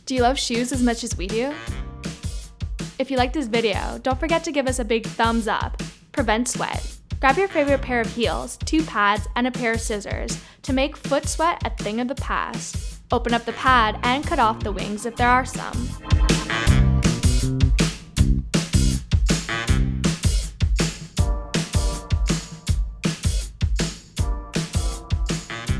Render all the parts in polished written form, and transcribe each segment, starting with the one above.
Do you love shoes as much as we do? If you like this video, don't forget to give us a big thumbs up. Prevent sweat. Grab your favorite pair of heels, 2 pads, and a pair of scissors to make foot sweat a thing of the past. Open up the pad and cut off the wings if there are some.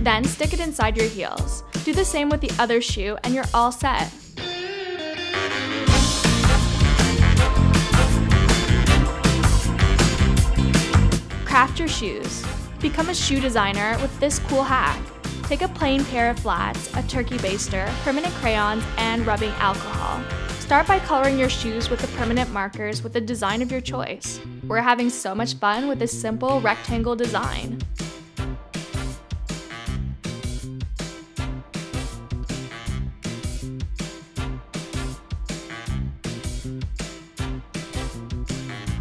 Then stick it inside your heels. Do the same with the other shoe and you're all set. Craft your shoes. Become a shoe designer with this cool hack. Take a plain pair of flats, a turkey baster, permanent crayons, and rubbing alcohol. Start by coloring your shoes with the permanent markers with the design of your choice. We're having so much fun with this simple rectangle design.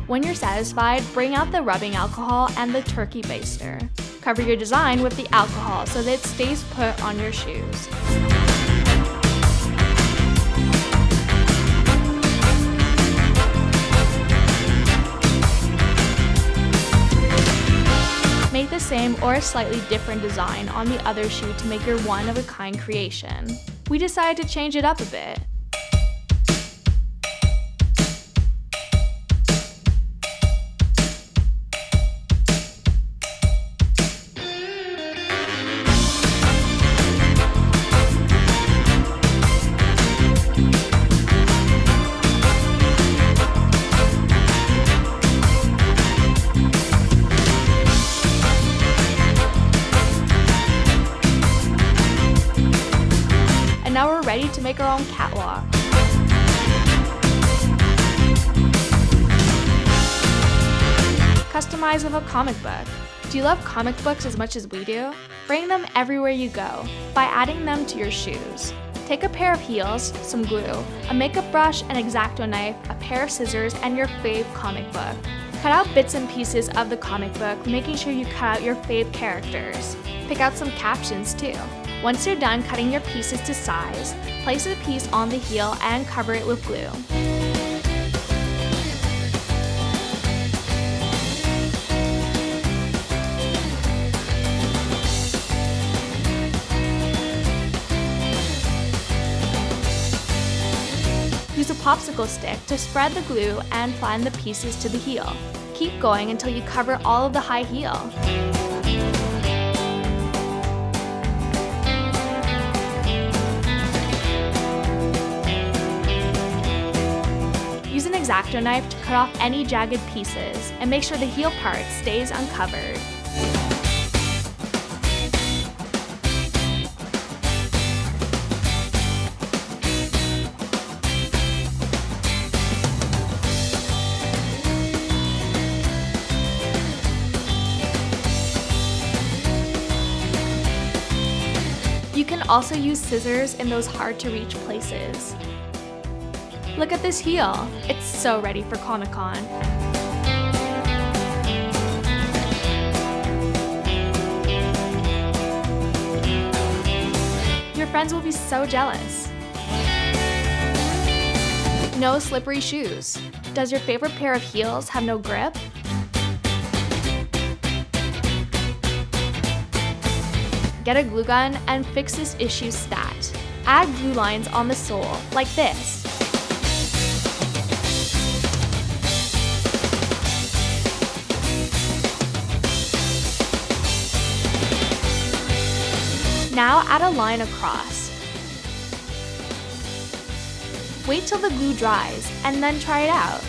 When you're satisfied, bring out the rubbing alcohol and the turkey baster. Cover your design with the alcohol so that it stays put on your shoes. Make the same or a slightly different design on the other shoe to make your one-of-a-kind creation. We decided to change it up a bit. Now we're ready to make our own catwalk. Customize with a comic book. Do you love comic books as much as we do? Bring them everywhere you go by adding them to your shoes. Take a pair of heels, some glue, a makeup brush, an X-Acto knife, a pair of scissors, and your fave comic book. Cut out bits and pieces of the comic book, making sure you cut out your fave characters. Pick out some captions too. Once you're done cutting your pieces to size, place a piece on the heel and cover it with glue. Use a popsicle stick to spread the glue and find the pieces to the heel. Keep going until you cover all of the high heel. Use an X-Acto knife to cut off any jagged pieces and make sure the heel part stays uncovered. You can also use scissors in those hard-to-reach places. Look at this heel. It's so ready for Comic-Con. Your friends will be so jealous. No slippery shoes. Does your favorite pair of heels have no grip? Get a glue gun and fix this issue stat. Add glue lines on the sole, like this. Now add a line across. Wait till the glue dries and then try it out.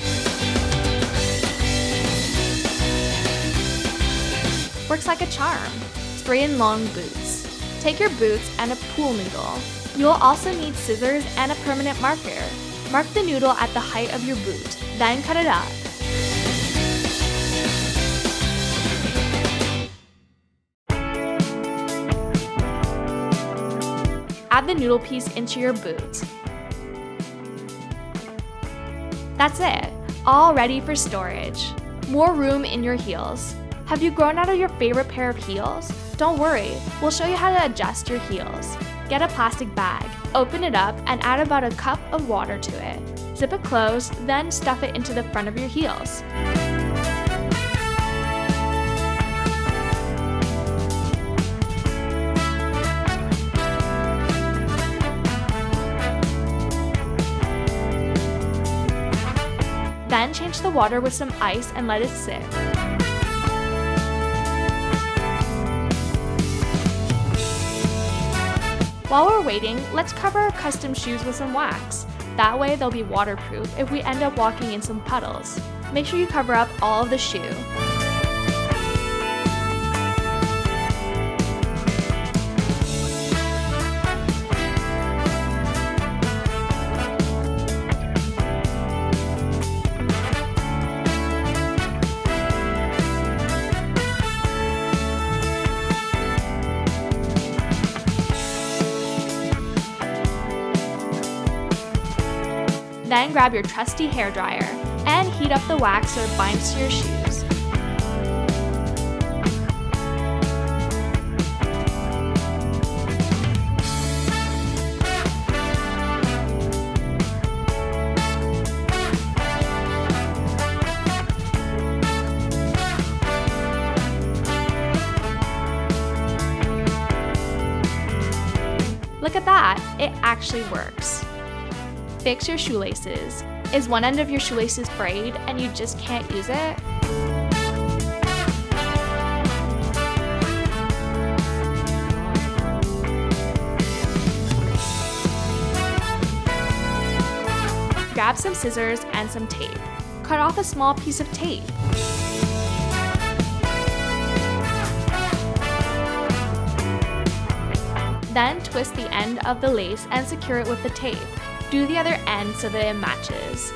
Works like a charm. Straight and long boots. Take your boots and a pool noodle. You'll also need scissors and a permanent marker. Mark the noodle at the height of your boot, then cut it up. Add the noodle piece into your boot. That's it, all ready for storage. More room in your heels. Have you grown out of your favorite pair of heels? Don't worry, we'll show you how to adjust your heels. Get a plastic bag, open it up, and add about a cup of water to it. Zip it closed, then stuff it into the front of your heels. Then change the water with some ice and let it sit. While we're waiting, let's cover our custom shoes with some wax. That way they'll be waterproof if we end up walking in some puddles. Make sure you cover up all of the shoe. Then grab your trusty hairdryer and heat up the wax so it binds to your shoes. Look at that, it actually works. Fix your shoelaces. Is one end of your shoelaces frayed and you just can't use it? Grab some scissors and some tape. Cut off a small piece of tape. Then twist the end of the lace and secure it with the tape. Do the other end so that it matches.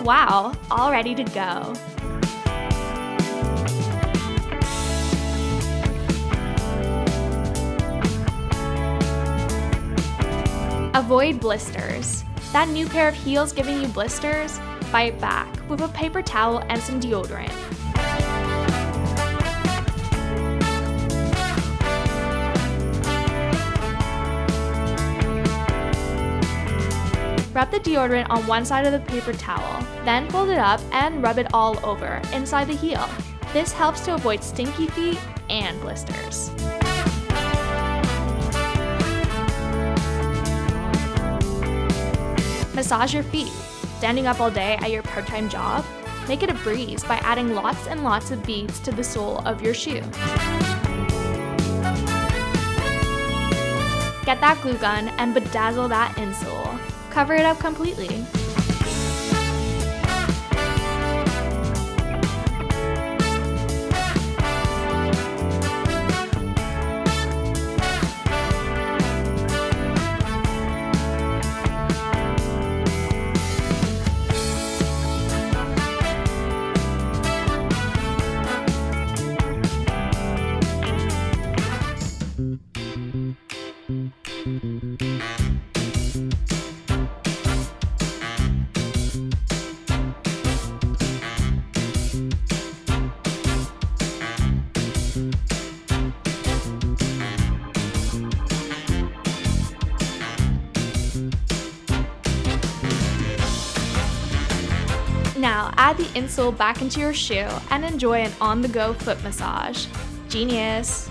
Wow, all ready to go. Avoid blisters. That new pair of heels giving you blisters? Fight back with a paper towel and some deodorant. Rub the deodorant on one side of the paper towel, then fold it up and rub it all over, inside the heel. This helps to avoid stinky feet and blisters. Massage your feet. Standing up all day at your part-time job? Make it a breeze by adding lots and lots of beads to the sole of your shoe. Get that glue gun and bedazzle that insole. Cover it up completely. Now add the insole back into your shoe and enjoy an on-the-go foot massage. Genius!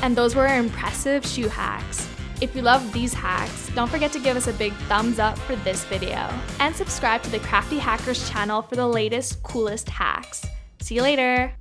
And those were our impressive shoe hacks. If you love these hacks, don't forget to give us a big thumbs up for this video. And subscribe to the Crafty Hackers channel for the latest, coolest hacks. See you later!